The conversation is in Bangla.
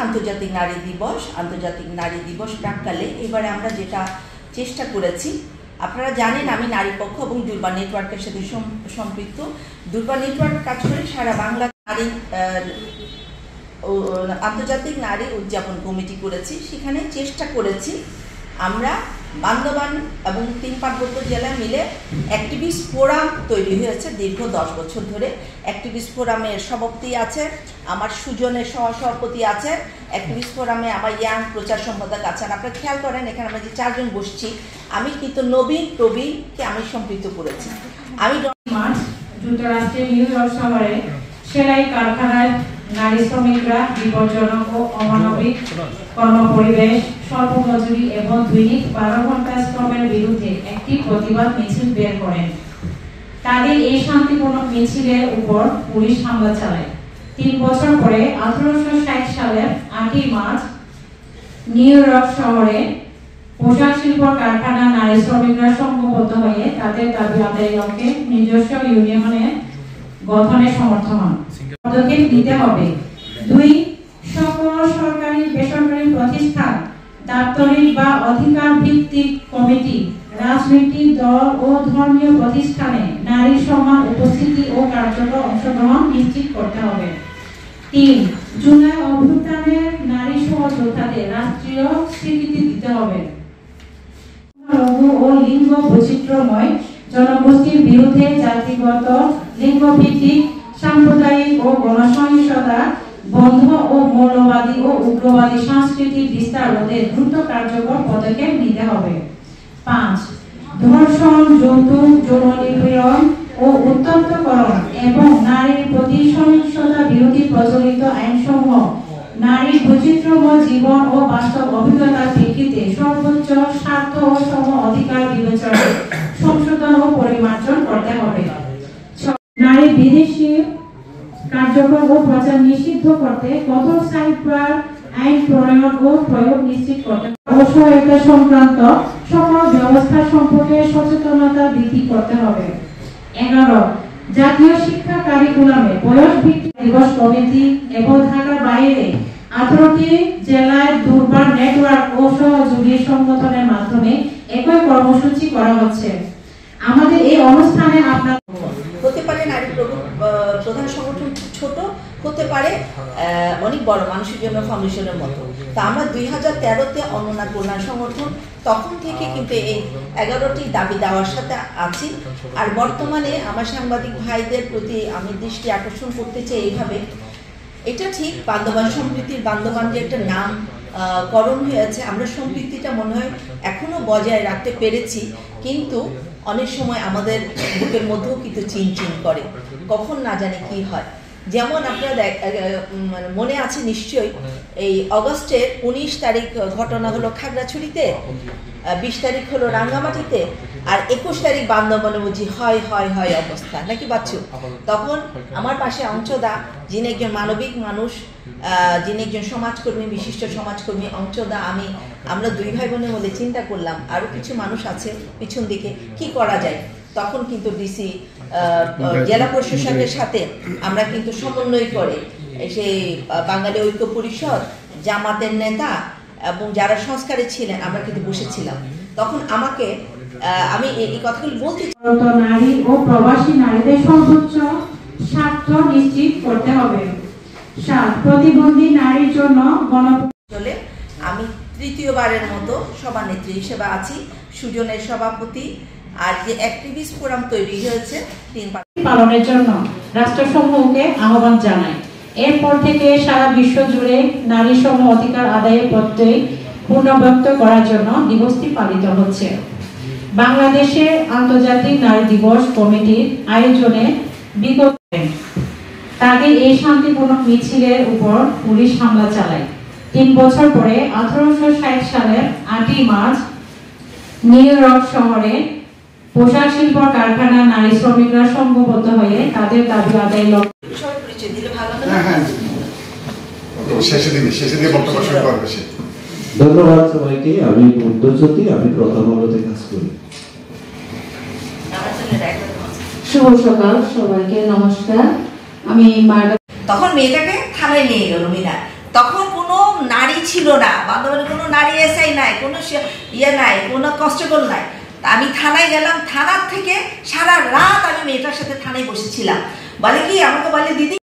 আন্তর্জাতিক নারী দিবস। আন্তর্জাতিক নারী দিবস প্রাককালে এবারে আমরা যেটা চেষ্টা করেছি, আপনারা জানেন আমি নারী পক্ষ এবং দুর্বা নেটওয়ার্কের সাথে সম্পৃক্ত। দুর্বা নেটওয়ার্ক কাজ করে সারা বাংলা নারী আন্তর্জাতিক নারী উদযাপন কমিটি করেছি। সেখানে চেষ্টা করেছি আমরা বান্দরবান এবং 3 পার্বত্য জেলায় মিলে অ্যাক্টিভিস্ট ফোরাম তৈরি হয়েছে দীর্ঘ 10 বছর ধরে। অ্যাক্টিভিস্ট ফোরামের সভাপতি আছে, আমার সুজনের সহসভাপতি আছে, অ্যাক্টিভিস্ট ফোরামে আমার ইয়াং প্রচার সম্পাদক আছেন। আপনারা খেয়াল করেন এখানে আমরা যে 4 জন বসছি, আমি কিন্তু নবীন প্রবীণকে আমি সম্পৃক্ত করেছি। আমি যুক্তরাষ্ট্রের নিউ ইয়র্ক শহরে সেলাই কারখানায় নারী শ্রমিকরা বিপজ্জনক ও অমানবিক কর্মপরিবেশ, স্বল্প মজুরি এবং দৈনিক 12 ঘন্টা শ্রমের বিরুদ্ধে একটি প্রতিবাদ মিছিল বের করেন। তাদের এই শান্তিপূর্ণ মিছিলের উপর পুলিশ হামলা চালায়। 3 বছর পরে 1860 সালের 8ই মার্চ নিউ ইয়র্ক শহরে পোশাক শিল্প কারখানা নারী শ্রমিকরা সংঘবদ্ধ হয়ে তাদের দাবি আদায়ের লক্ষ্যে নিজস্ব ইউনিয়নের গঠনে সমর্থ হন। পদক্ষেপ নিতে হবে। 2. সকল সরকারি বেসরকারি প্রতিষ্ঠান, দাপ্তরিক বা অধিকার ভিত্তিক কমিটি, রাজনৈতিক দল ও ধর্মীয় প্রতিষ্ঠানে নারীর সমান উপস্থিতি ও কার্যকর অংশগ্রহণ নিশ্চিত করতে হবে। 3. জুলাই অভ্যুত্থানের নারী সহযোদ্ধাদের রাষ্ট্রীয় স্বীকৃতি দিতে হবে। ও লিঙ্গ বৈচিত্র্যময় জনগোষ্ঠীর বিরুদ্ধে জাতিগত, লিঙ্গভিত্তিক, সাম্প্রদায়িক ও গণসহিংসতা বন্ধ ও মৌলবাদী ও উগ্রবাদী সংস্কৃতির বিস্তার রোধে দ্রুত কার্যকর পদক্ষেপ নিতে হবে। 5. ধর্ষণ, যৌতুক, যৌন নিপীড়ন ও উত্ত্যক্তকরণ এবং নারীর প্রতি সহিংসতা বিরোধী প্রচলিত আইনসমূহ নারীর বৈচিত্র্যময় জীবন ও বাস্তব অভিজ্ঞতার প্রেক্ষিতে সর্বোচ্চ স্বার্থ ও সম অধিকার বিবেচনায় সংশোধন ও পরিমার্জন করতে হবে। নারী বিদেশি কার্যক্রম ও প্রচার নিষিদ্ধ করতে কঠোর সাইবার আইন প্রণয়ন ও প্রয়োগ নিশ্চিত করতে অসহায়তা সংক্রান্ত সকল ব্যবস্থা সম্পর্কে সচেতনতা বৃদ্ধি করতে হবে। 11. জাতীয় শিক্ষা কারিকুলামে বয়স ভিত্তিক দিবস কমিটি এবং ঢাকার বাইরে 18টি জেলায় দুর্বার নেটওয়ার্ক ও সহযোগী সংগঠনের মাধ্যমে একই কর্মসূচি করা হচ্ছে। আমাদের এই অনুষ্ঠানে আপনার হতে পারে নারী প্রধান সংগঠন ছোট, হতে পারে অনেক বড় মানুষের জন্য ফাউন্ডেশনের মতো। তা আমরা 2013-তে অনন্যা কল্যাণ সংগঠন, তখন থেকে কিন্তু এই 11টি দাবি দেওয়ার সাথে আছি। আর বর্তমানে আমার সাংবাদিক ভাইদের প্রতি আমি দৃষ্টি আকর্ষণ করতে চাই এইভাবে, এটা ঠিক বান্দরবান সম্প্রীতির, বান্দরবান যে একটা নাম করণ হয়েছে, আমরা সম্প্রীতিটা মনে হয় এখনো বজায় রাখতে পেরেছি, কিন্তু অনেক সময় আমাদের বুকের মধ্যেও কিন্তু চিনচিন করে, কখন না জানি কি হয়। যেমন আপনারা মনে আছে নিশ্চয়ই, এই অগস্টের 19 তারিখ ঘটনা হলো খাগড়াছড়িতে, 20 তারিখ হলো রাঙ্গামাটিতে, আর 21 তারিখ বান্দরবানে বুঝি হয় হয় হয় অবস্থা, নাকি বাচ্চু? তখন আমার পাশে অঞ্চদা, যিনি একজন মানবিক মানুষ, যিনি একজন সমাজকর্মী, বিশিষ্ট সমাজকর্মী, অঞ্চদা, আমরা 2 ভাই বোনের মধ্যে চিন্তা করলাম আরো কিছু মানুষ আছে পিছন দিকে, কি করা যায়। তখন কিন্তু ডিসি জেলা প্রশাসকের সাথে আমরা কিন্তু সমন্বয় করে সেই বাঙালি ঐক্য পরিষদ, জামাতের নেতা এবং যারা সংস্কারে ছিলেন, আমরা কিন্তু বসেছিলাম। তখন আমাকে আমি এই কথাগুলো বলতে, নারী ও প্রবাসী নারীদের সর্বোচ্চ স্বার্থ নিশ্চিত করতে হবে। 7. প্রতিবন্ধী নারীর জন্য চলে আমি 3য়বারের মতো সভানেত্রী হিসেবে আছি, সুজনের সভাপতি। আর যে অ্যাক্টিভিস্ট ফোরাম তৈরি হয়েছে 3 পালনের জন্য রাষ্ট্রসমূহকে আহ্বান জানায়। এরপর থেকে সারা বিশ্ব জুড়ে নারী সম অধিকার আদায়ের প্রত্যয় পুনর্ব্যক্ত করার জন্য দিবসটি পালিত হচ্ছে। বাংলাদেশের আন্তর্জাতিক নারী দিবস কমিটির আয়োজনে বিগত তাদের এই শান্তিপূর্ণ মিছিলের উপর পুলিশ হামলা চালায়। 3 বছর পরে 1860 সালের 8ই মার্চ নিউ ইয়র্ক শহরে পোশাক শিল্প কারখানা নারী শ্রমিকরা সংঘবদ্ধ হয়ে তাদের দাবি আদায়ের লক্ষ্যে ধন্যবাদ সবাইকে। আমি উদ্যোজ্যোতি, আমি প্রথম আলোতে কাজ করি। শুভ সকাল সবাইকে, নমস্কার। আমি তখন মেয়েটাকে থানায় নিয়ে গেল মিনা, তখন কোনো নারী ছিল না, বান্দরবানে কোনো নারী এসআই নাই, কোনো ইয়ে নাই, কোনো কনস্টেবল নাই। আমি থানায় গেলাম, থানার থেকে সারা রাত আমি মেয়েটার সাথে থানায় বসেছিলাম। বলে কি আমাকে বলে দিদি